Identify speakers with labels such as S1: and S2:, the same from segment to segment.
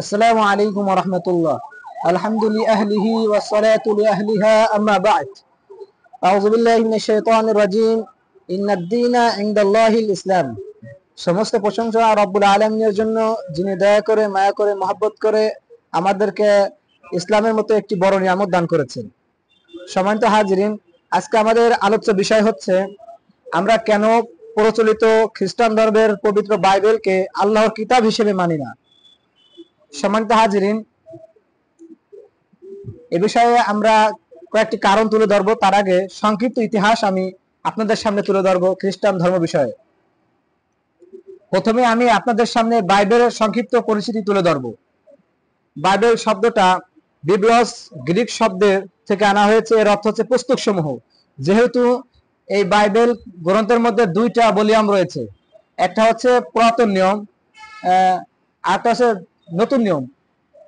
S1: আসসালামু আলাইকুম ওয়া রাহমাতুল্লাহ। আলহামদুলিল্লাহি আহলিহি ওয়া সালাতু লিআহলিহা আম্মা বা'দ। আউযু বিল্লাহি মিনাশ শাইতানির রাজীম। ইন্নাদ দীনা ইনদাল্লাহিল ইসলাম। সমস্ত প্রশংসা রব্বুল আলামিনের জন্য, যিনি দয়া করে, মায়া করে, মহব্বত করে আমাদেরকে ইসলামের মতো একটি বড় নিয়ামত দান করেছেন। সম্মানিত হাজিরিন, আজকে আমাদের আলোচ্য বিষয় হচ্ছে আমরা কেন প্রচলিত খ্রিস্টান ধর্মের পবিত্র বাইবেলকে আল্লাহর কিতাব হিসেবে মানি না। সম্মানিত হাজিরিন, এ বিষয়ে আমরা কয়েকটি কারণ তুলে ধরবো। তার আগে সংক্ষিপ্ত ইতিহাস আমি আপনাদের সামনে তুলে ধরবো খ্রিস্টান ধর্ম বিষয়ে। প্রথমে আমি আপনাদের সামনে বাইবেলের সংক্ষিপ্ত পরিচিতি তুলে ধরবো। বাইবেল শব্দটা বিবলস গ্রিক শব্দের থেকে আনা হয়েছে। এর অর্থ হচ্ছে পুস্তক সমূহ। যেহেতু এই বাইবেল গ্রন্থের মধ্যে দুইটা ভলিউম রয়েছে, একটা হচ্ছে পুরাতন নিয়ম, আরেকটা হচ্ছে নতুন নিয়ম।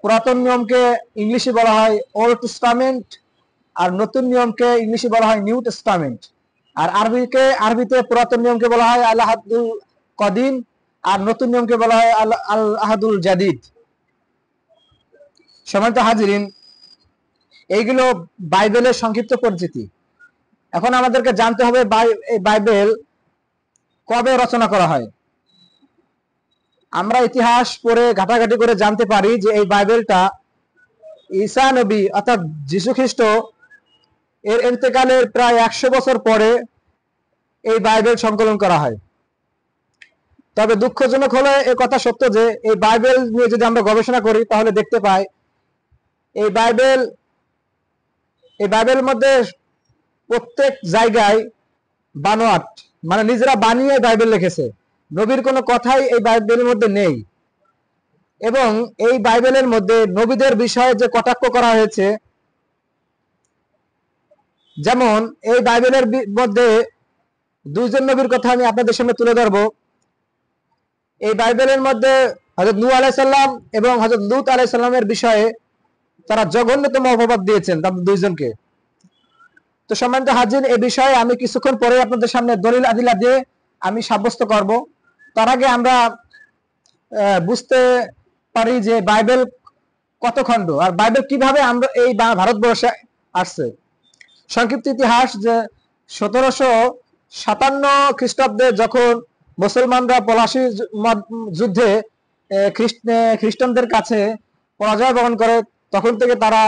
S1: পুরাতন নিয়মকে ইংলিশে বলা হয় ওল্ড টেস্টামেন্ট, আর নতুন নিয়মকে ইংলিশে বলা হয় নিউ টেস্টামেন্ট। আর আরবিতে পুরাতন নিয়মকে বলা হয় আল আহাদুল কদিম, আর নতুন নিয়মকে বলা হয় আল আহাদুল জাদিদ। সম্মানিত হাজিরিন, এইগুলো বাইবেলের সংক্ষিপ্ত পরিচিতি। এখন আমাদেরকে জানতে হবে এই বাইবেল কবে রচনা করা হয়। আমরা ইতিহাস পড়ে ঘাটাঘাটি করে জানতে পারি যে এই বাইবেলটা ঈসা নবী অর্থাৎ যীশু খ্রিস্ট এর ইন্তেকালের প্রায় 100 বছর পরে এই বাইবেল সংকলন করা হয়। তবে দুঃখজনক হলে এ কথা সত্য যে এই বাইবেল নিয়ে যদি আমরা গবেষণা করি তাহলে দেখতে পাই এই বাইবেলের মধ্যে প্রত্যেক জায়গায় বানোয়াট, মানে নিজেরা বানিয়ে বাইবেল লিখেছে। নবীর কোনো কথাই এই বাইবেলের মধ্যে নেই। এবং এই বাইবেলের মধ্যে নবীদের বিষয়ে যে কটাক্ষ করা হয়েছে, যেমন এই বাইবেলের মধ্যে দুইজন নবীর কথা আমি আপনাদের সামনে তুলে ধরবো। এই বাইবেলের মধ্যে হযরত নূহ আলাইহিস সালাম এবং হযরত লূত আলাইহিস সালামের বিষয়ে তারা জঘন্যতম অপবাদ দিয়েছেন তাদের দুইজনকে। তো সম্মানিত হাজির, এই বিষয়ে আমি কিছুক্ষণ পরে আপনাদের সামনে দলিল আদিলা দিয়ে আমি সাব্যস্ত করব। তার আগে আমরা বুঝতে পারি যে বাইবেল কত খণ্ড, আর বাইবেল কিভাবে আমরা এই ভারতবর্ষে আসছে। সংক্ষিপ্ত ইতিহাস যে 1757 খ্রিস্টাব্দে যখন মুসলমানরা পলাশী যুদ্ধে খ্রিস্টানদের কাছে পরাজয় বরণ করে, তখন থেকে তারা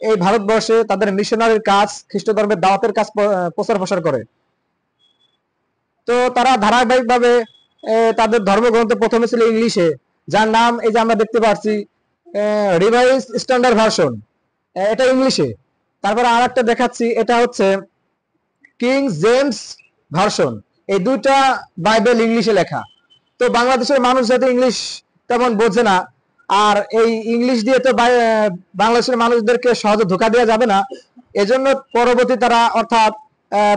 S1: এই ভারতবর্ষে তাদের মিশনারির কাজ, খ্রিস্ট ধর্মের দাওয়াতের কাজ প্রচার প্রসার করে। তো তারা ধারাবাহিকভাবে তাদের ধর্মগ্রন্থ প্রথমে ছিল ইংলিশে, যার নাম এই যে আমরা দেখতে পাচ্ছি রিভাইজ স্ট্যান্ডার্ড ভার্সন, এটা ইংলিশে। তারপরে আর একটা দেখাচ্ছি, এটা হচ্ছে কিং জেমস ভার্সন। এই দুইটা বাইবেল ইংলিশে লেখা। তো বাংলাদেশের মানুষ যাতে ইংলিশ তেমন বোঝে না, আর এই ইংলিশ দিয়ে তো বাংলাদেশের মানুষদেরকে সহজে ধোঁকা দেওয়া যাবে না, এজন্য পরবর্তী তারা অর্থাৎ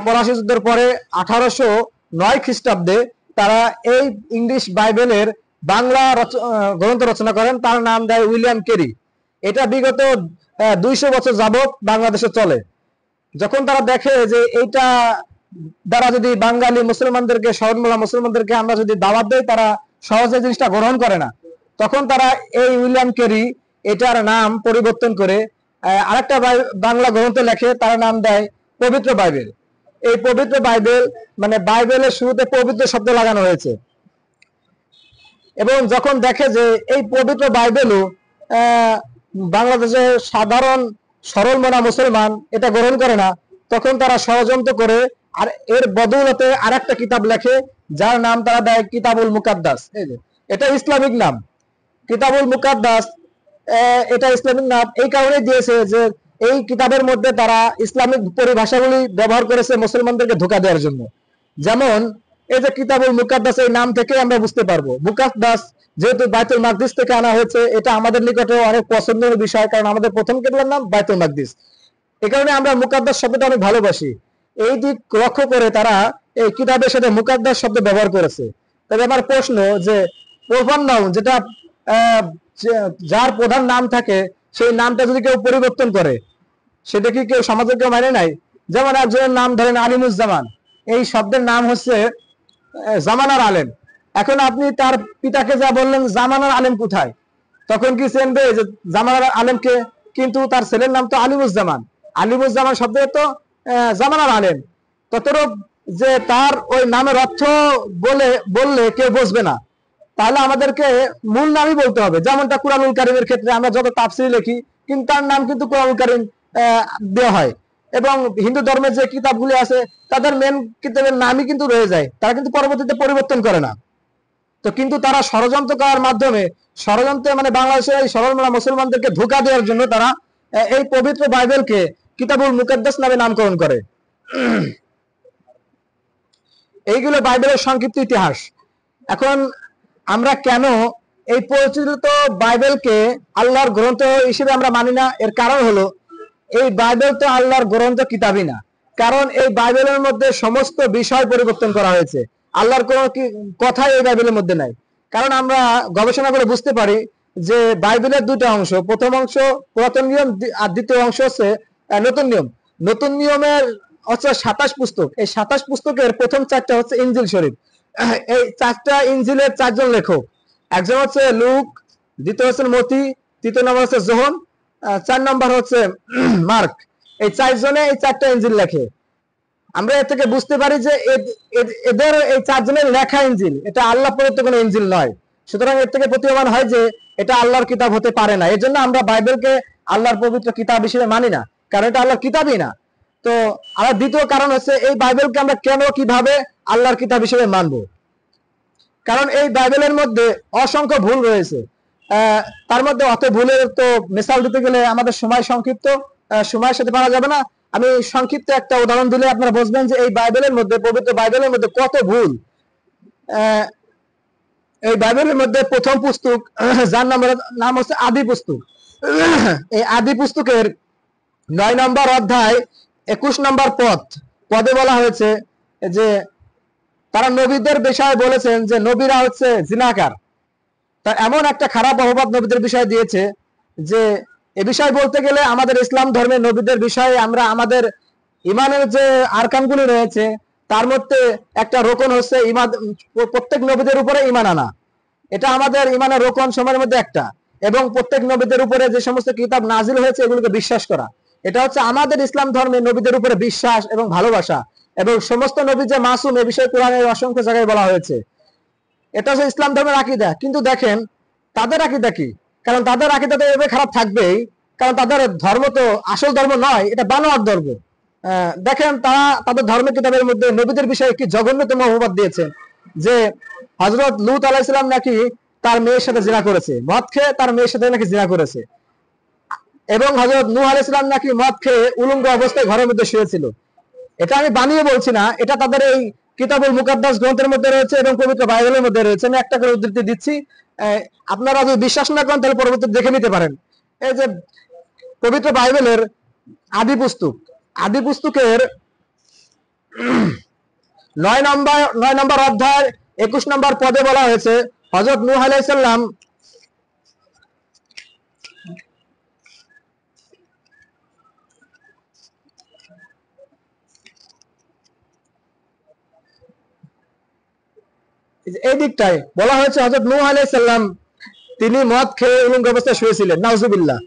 S1: পলাশী যুদ্ধের পরে 1809 খ্রিস্টাব্দে তারা এই ইংলিশ বাইবেলের বাংলা গ্রন্থ রচনা করেন। তার নাম দেয় উইলিয়াম কেরি। এটা বিগত 200 বছর যাবত বাংলাদেশে চলে। যখন তারা দেখে যে এইটা দ্বারা যদি বাঙালি মুসলমানদেরকে, শহরমোলা মুসলমানদেরকে আমরা যদি দাওয়াত দেই, তারা সহজে জিনিসটা গ্রহণ করে না, তখন তারা এই উইলিয়াম কেরি এটার নাম পরিবর্তন করে আরেকটা বাংলা গ্রন্থ লেখে, তার নাম দেয় পবিত্র বাইবেল। এই পবিত্র বাইবেল মানে বাইবেলের শুরুতে পবিত্র শব্দ লাগানো হয়েছে। এবং যখন দেখে যে এই পবিত্র বাইবেলও বাংলাদেশের সাধারণ সরল মনা মুসলমান এটা গ্রহণ করে না, তখন তারা ষড়যন্ত্র করে আর এর বদৌলতে আরেকটা কিতাব লেখে, যার নাম তারা দেয় কিতাবুল মুকাদ্দাস। এটা ইসলামিক নাম, কিতাবুল মুকাদ্দাস। এটা ইসলামিক নাম এই কারণে দিয়েছে যে এই কিতাবের মধ্যে তারা ইসলামিক পরিভাষাগুলি ব্যবহার করেছে মুসলমানদেরকে ধোঁকা দেওয়ার জন্য। যেমন এই যে কিতাবুল মুকাদ্দাস, এই নাম থেকে আমরা বুঝতে পারবো মুকাদ্দাস যেহেতু বাইতুল মাকদিস থেকে আনা হয়েছে, এটা আমাদের নিকটে অনেক পছন্দের বিষয়, কারণ আমাদের প্রথম কিতাবের নাম বাইতুল মাকদিস। এই কারণে আমরা মুকাদ্দাস শব্দটা অনেক ভালোবাসি। এই দিক লক্ষ্য করে তারা এই কিতাবের সাথে মুকাদ্দাস শব্দ ব্যবহার করেছে। তবে আমার প্রশ্ন যে প্রধান নাম, যেটা যার প্রধান নাম থাকে, সেই নামটা যদি কেউ পরিবর্তন করে, সেটা কি কেউ সমাজে কেউ মানে নাই? যেমন একজনের নাম ধরেন আলিমুজ্জামান, এই শব্দের নাম হচ্ছে জামানার আলেম। এখন আপনি তার পিতাকে যা বললেন জামানার আলেম কোথায়, তখন কি চিনবে যে জামানার আলেমকে? কিন্তু তার ছেলের নাম তো আলিমুজ্জামান। আলিমুজ্জামান শব্দ তো জামানার আলেম। ততরূপ যে তার ওই নামের অর্থ বললে কেউ বুঝবে না, তাহলে আমাদেরকে মূল নামই বলতে হবে। যেমনটা কুরআনুল কারীমের ক্ষেত্রে আমরা যত তাফসীর লিখি, কিন্তু তার নাম কিন্তু কুরআনুল কারীম দেওয়া হয়। এবং হিন্দু ধর্মের যে কিতাবগুলি আছে তাদের মেন কিতাবের নামই কিন্তু রয়ে যায়, তারা কিন্তু পরবর্তীতে পরিবর্তন করে না। তো কিন্তু তারা ষড়যন্ত্র করার মাধ্যমে, ষড়যন্ত্রে মানে বাংলাদেশের এই সরল মুসলমানদেরকে ধোঁকা দেওয়ার জন্য তারা এই পবিত্র বাইবেলকে কিতাবুল মুকাদ্দাস নামে নামকরণ করে। এইগুলো বাইবেলের সংক্ষিপ্ত ইতিহাস। এখন আমরা কেন এই প্রচলিত বাইবেলকে আল্লাহর গ্রন্থ হিসেবে আমরা মানি না? এর কারণ হলো এই বাইবেল তো আল্লাহর গ্রন্থ, কিতাবই না। কারণ এই বাইবেলের মধ্যে সমস্ত বিষয় পরিবর্তন করা হয়েছে, আল্লাহর কোনো কথাই এই বাইবেলের মধ্যে নাই। কারণ আমরা গবেষণা করে বুঝতে পারি যে বাইবেলের দুটো অংশ, প্রথম অংশ পুরাতন নিয়ম আর দ্বিতীয় অংশ হচ্ছে নতুন নিয়ম। নতুন নিয়মের হচ্ছে 27 পুস্তক। এই 27 পুস্তকের প্রথম 4টা হচ্ছে ইনজিল শরীফ। এই 4টা ইনজিলের 4জন লেখক, একজন হচ্ছে লুক, দ্বিতীয় হচ্ছে মতি, তৃতীয় নম্বর হচ্ছে যোহন, 4 নম্বর হচ্ছে মার্ক। এই 4 জনে এই 4টা ইনজিল লেখে। আমরা এর থেকে বুঝতে পারি যে এদের এই 4 জনের লেখা ইনজিল, এটা আল্লাহ প্রদত্ত কোনো ইনজিল নয়। সুতরাং এর থেকে প্রতীয়মান হয় যে এটা আল্লাহর কিতাব হতে পারে না। এর জন্য আমরা বাইবেলকে আল্লাহর পবিত্র কিতাব হিসেবে মানি না, কারণ এটা আল্লাহর কিতাবই না। তো আর দ্বিতীয় কারণ হচ্ছে এই বাইবেলকে আমরা কেন কিভাবে আল্লাহর কিতাব হিসেবে মানবো? কারণ এই বাইবেলের মধ্যে অসংখ্য ভুল রয়েছে। তার মধ্যে অত ভুলের তো মিসাল দিতে গেলে আমাদের সময় সংক্ষিপ্ত, সময়ের সাথে পারা যাবে না। আমি সংক্ষিপ্ত একটা উদাহরণ দিলে আপনারা বুঝবেন যে এই বাইবেলের মধ্যে, পবিত্র বাইবেলের মধ্যে কত ভুল। এই বাইবেলের মধ্যে প্রথম পুস্তক, যার নাম হচ্ছে আদি পুস্তক, এই আদি পুস্তকের 9 নম্বর অধ্যায় 21 নম্বর পদে বলা হয়েছে যে তারা নবীদের বিষয়ে বলেছেন যে নবীরা হচ্ছে জিনাকার। তা এমন একটা খারাপ অপবাদ নবীদের বিষয়ে দিয়েছে যে এ বিষয় বলতে গেলে আমাদের ইসলাম ধর্মের নবীদের বিষয়ে আমরা আমাদের ইমানের যে আরকানগুলি রয়েছে তার মধ্যে একটা রোকন হচ্ছে ইমান, প্রত্যেক নবীদের উপরে ইমান আনা। এটা আমাদের ইমানের রোকন সময়ের মধ্যে একটা। এবং প্রত্যেক নবীদের উপরে যে সমস্ত কিতাব নাজিল হয়েছে এগুলোকে বিশ্বাস করা, এটা হচ্ছে আমাদের ইসলাম ধর্মে নবীদের উপরে বিশ্বাস এবং ভালোবাসা। এবং সমস্ত নবী যে মাসুম, এ বিষয়ে কোরআনের অসংখ্য জায়গায় বলা হয়েছে। এটা হচ্ছে ইসলাম ধর্মের আকীদা। কিন্তু দেখেন তাদের আকীদা কি? কারণ তাদের আকীদা তো এভাবে খারাপ থাকবেই, কারণ তাদের ধর্ম তো আসল ধর্ম নয়, এটা বানোয়াট ধর্ম। দেখেন তারা তাদের ধর্মের কিতাবের মধ্যে নবীদের বিষয়ে কি জঘন্যতম অপবাদ দিয়েছেন যে হযরত লূত আলাইহিস সালাম নাকি তার মেয়ের সাথে জিনা করেছে, মদ খেয়ে তার মেয়ের সাথে নাকি জিনা করেছে। এবং হযরত নূহ আলাইহিস সালাম নাকি মদ খেয়ে উলঙ্গ অবস্থায় ঘরের মধ্যে শুয়েছিল। এটা আমি বানিয়ে বলছি না, এটা তাদের এই কিতাবুল মুকাদ্দাস গ্রন্থের মধ্যে রয়েছে এবং পবিত্র বাইবেলের মধ্যে রয়েছে। আমি একটা করে উদ্ধৃতি দিচ্ছি, আপনারা যদি বিশ্বাস না করেন তাহলে পরবর্তীতে দেখে নিতে পারেন। এই যে পবিত্র বাইবেলের আদি পুস্তকের 9 নম্বর অধ্যায় 21 নম্বর পদে বলা হয়েছে হযরত নূহ আলাইহিস সালাম এই দিকটায় বলা হয়েছে হযরত নূহ আলাইহিস সালাম তিনি মদ খেয়ে উলঙ্গ অবস্থায় শুয়েছিলেন। নাউজুবিল্লাহ,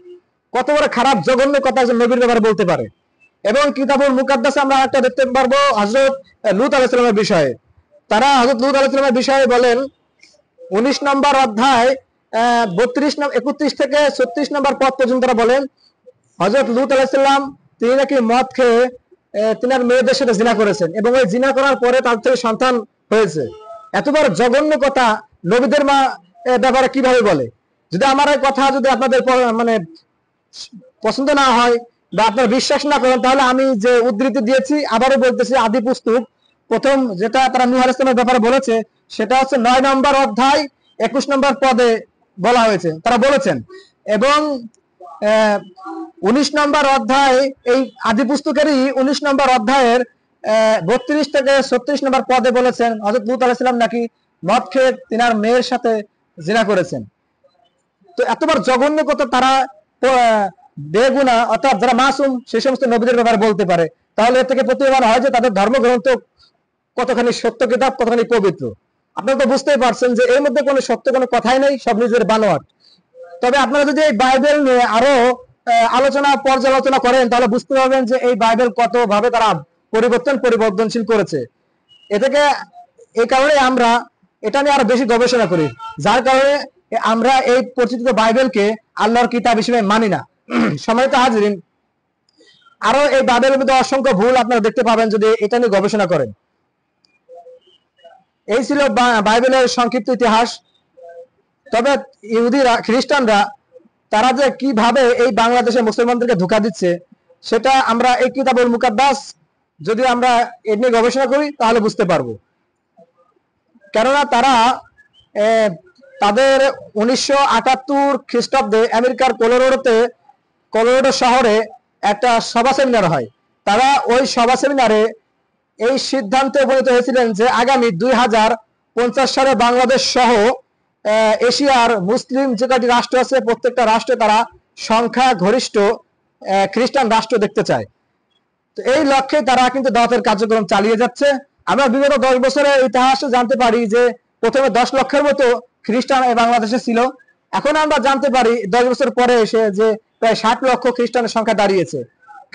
S1: কত বড় খারাপ জঘন্য কথা একজন নবীর ব্যাপারে বলতে পারে। এবং কিতাবুল মুকাদ্দাসে আমরা একটা দেখতে পারবো হযরত লূত আলাইহিস সালামের বিষয়ে। তারা হযরত লূত আলাইহিস সালামের বিষয়ে বলেন 19 নম্বর অধ্যায় 31 থেকে 36 নম্বর পদ পর্যন্ত তারা বলেন হযরত লূত আলাইহিস সালাম তিনি নাকি মদ খেয়ে তিনার মেয়েদের সাথে জিনা করেছেন এবং ওই জিনা করার পরে তার থেকে সন্তান হয়েছে। এত বড় জঘন্য কথা নবীদের মা ব্যাপারে কিভাবে বলে? যদি আমার এই কথা যদি আপনাদের মানে পছন্দ না হয় বা আপনারা বিশ্বাস না করেন, তাহলে আমি যে উদ্ধৃতি দিয়েছি আবারও বলতেছি, আদি পুস্তক প্রথম যেটা তারা নূহ আলাইহিস সালামের ব্যাপারে বলেছে সেটা হচ্ছে 9 নম্বর অধ্যায় 21 নম্বর পদে বলা হয়েছে, তারা বলেছেন। এবং 19 নম্বর অধ্যায়, এই আদি পুস্তকেরই 19 নম্বর অধ্যায়ের 32 থেকে 36 নম্বর পদে বলেছেন হযরত লূত আলাইহিস সালাম নাকি মদ খেয়ে তিনার মেয়ের সাথে জিনা করেছেন। তো এতবার জঘন্য কথা তারা বেগুনা অর্থাৎ যারা মাসুম সেই সমস্ত নবীদের ব্যাপারে বলতে পারে, তাহলে এর থেকে প্রতীয়মান হয় যে তাদের ধর্মগ্রন্থ কতখানি সত্য কিতাব, কতখানি পবিত্র। আপনারা তো বুঝতেই পারছেন যে এর মধ্যে কোনো সত্য কোনো কথাই নেই, সব নিজের বানোয়াট। তবে আপনারা যদি এই বাইবেল নিয়ে আরো আলোচনা পর্যালোচনা করেন তাহলে বুঝতে পারবেন যে এই বাইবেল কত ভাবে তারা পরিবর্তনশীল করেছে। এ থেকে এই কারণে আমরা এটা নিয়ে আরো বেশি গবেষণা করি, যার কারণে আমরা এই পরিচিত বাইবেলকে আল্লাহর কিতাব হিসেবে মানি না। সম্মানিত হাজিরিন, আরো এই বাইবেলের মধ্যে অসংখ্য ভুল আপনারা দেখতে পাবেন যদি এটা নিয়ে গবেষণা করেন। এই ছিল বাইবেলের সংক্ষিপ্ত ইতিহাস। তবে ইহুদিরা, খ্রিস্টানরা তারা যে কিভাবে এই বাংলাদেশে মুসলমানদেরকে ধোঁকা দিচ্ছে সেটা আমরা এই কিতাবুল মুকাদ্দাস যদি আমরা এ নিয়ে গবেষণা করি তাহলে বুঝতে পারবো। কেননা তারা তাদের 1978 খ্রিস্টাব্দে আমেরিকার কলোরাডো শহরে একটা সভা সেমিনার হয়। তারা ওই সভা সেমিনারে এই সিদ্ধান্তে উপনীত হয়েছিলেন যে আগামী 2050 সালে বাংলাদেশ সহ এশিয়ার মুসলিম যে কটি রাষ্ট্র আছে প্রত্যেকটা রাষ্ট্রে তারা সংখ্যা গরিষ্ঠ খ্রিস্টান রাষ্ট্র দেখতে চায়। তো এই লক্ষ্যে তারা কিন্তু দাওয়াতের কার্যক্রম চালিয়ে যাচ্ছে। আমরা বিগত 10 বছরের ইতিহাসে জানতে পারি যে প্রথমে 10 লক্ষের মতো খ্রিস্টান এই বাংলাদেশে ছিল। এখন আমরা জানতে পারি 10 বছর পরে এসে যে প্রায় 60 লক্ষ খ্রিস্টানের সংখ্যা দাঁড়িয়েছে।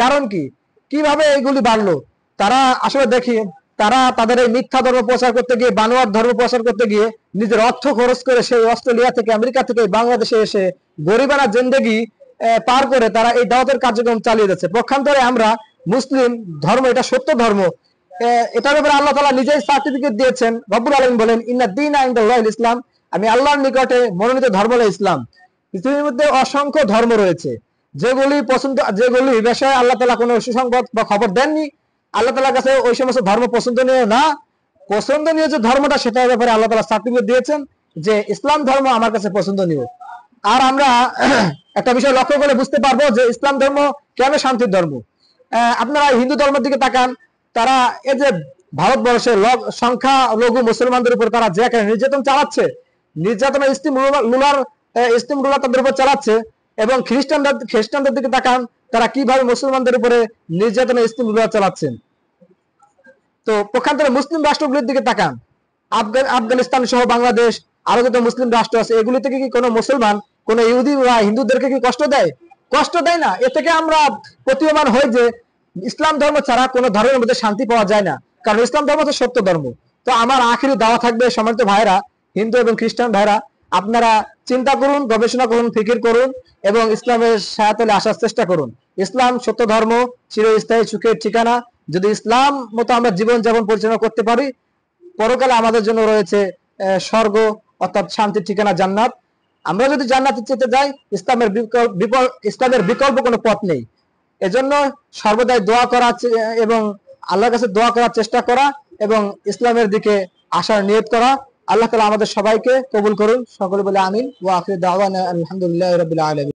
S1: কারণ কি, কিভাবে এইগুলি বাড়লো? তারা আসলে দেখি তারা তাদের এই মিথ্যা ধর্ম প্রচার করতে গিয়ে, বানোয়ার ধর্ম প্রচার করতে গিয়ে নিজের অর্থ খরচ করে সেই অস্ট্রেলিয়া থেকে, আমেরিকা থেকে বাংলাদেশে এসে গরিবানা জিন্দেগি পার করে তারা এই দাওয়াতের কার্যক্রম চালিয়ে যাচ্ছে। পক্ষান্তরে আমরা মুসলিম ধর্ম, এটা সত্য ধর্ম, এটার ব্যাপারে আল্লাহ তাআলা নিজেই সার্টিফিকেট দিয়েছেন। রব্বুল আলামিন বলেন, ইন্না দীনা ইনদাল্লাহিল ইসলাম, আমি আল্লাহর নিকটে মনোনীত ধর্ম হলো ইসলাম। পৃথিবীর মধ্যে অসংখ্য ধর্ম রয়েছে, যেগুলি বিষয়ে আল্লাহ তাআলা কোনো সুসংবাদ বা খবর দেননি। আল্লাহ তাআলার কাছে ওই সমস্ত ধর্ম পছন্দনীয় না। পছন্দনীয় যে ধর্মটা সেটার ব্যাপারে আল্লাহ তাআলা সার্টিফিকেট দিয়েছেন যে ইসলাম ধর্ম আমার কাছে পছন্দনীয়। আর আমরা একটা বিষয় লক্ষ্য করে বুঝতে পারবো যে ইসলাম ধর্ম কেন শান্তির ধর্ম। আপনারা হিন্দু ধর্মের দিকে তাকান, তারা এই যে ভারতবর্ষের সংখ্যা লঘু মুসলমানদের উপর তারা যে নির্যাতন চালাচ্ছে, নির্যাতনের স্টিম রুলার তাদের উপর চালাচ্ছে। এবং খ্রিস্টানদের দিকে তাকান, তারা কিভাবে মুসলমানদের উপরে নির্যাতনের স্টিম রুলার চালাচ্ছেন। তো পক্ষান্তরে মুসলিম রাষ্ট্রগুলির দিকে তাকান, আফগানিস্তান সহ বাংলাদেশ, আরো যত মুসলিম রাষ্ট্র আছে, এগুলি থেকে কি কোনো মুসলমান, কোনো ইহুদি বা হিন্দুদেরকে কি কষ্ট দেয়? কষ্ট দেয় না। এ থেকে আমরা প্রতীয়মান হই যে ইসলাম ধর্ম ছাড়া কোনো ধর্মের মধ্যে শান্তি পাওয়া যায় না, কারণ ইসলাম ধর্ম তো সত্য ধর্ম। তো আমার আখিরি দাওয়া থাকবে, সম্মানিত ভাইরা, হিন্দু এবং খ্রিস্টান ভাইরা, আপনারা চিন্তা করুন, গবেষণা করুন, ফিকির করুন এবং ইসলামের সায়াতলে আসার চেষ্টা করুন। ইসলাম সত্য ধর্ম, চিরস্থায়ী সুখের ঠিকানা। যদি ইসলাম মতো আমরা জীবন যাপন পরিচালনা করতে পারি, পরকালে আমাদের জন্য রয়েছে স্বর্গ, অর্থাৎ শান্তির ঠিকানা জান্নাত। আমরা যদি জান্নাতে যেতে যাই, ইসলামের বিকল্প কোনো পথ নেই। এজন্য সর্বদাই দোয়া করা এবং আল্লাহর কাছে দোয়া করার চেষ্টা করা এবং ইসলামের দিকে আসার নিয়ত করা। আল্লাহ তাআলা আমাদের সবাইকে কবুল করুন। সকলে বলে আমিন। ওয়া আখিরু দাওয়ানা আলহামদুলিল্লাহি রাব্বিল আলামিন।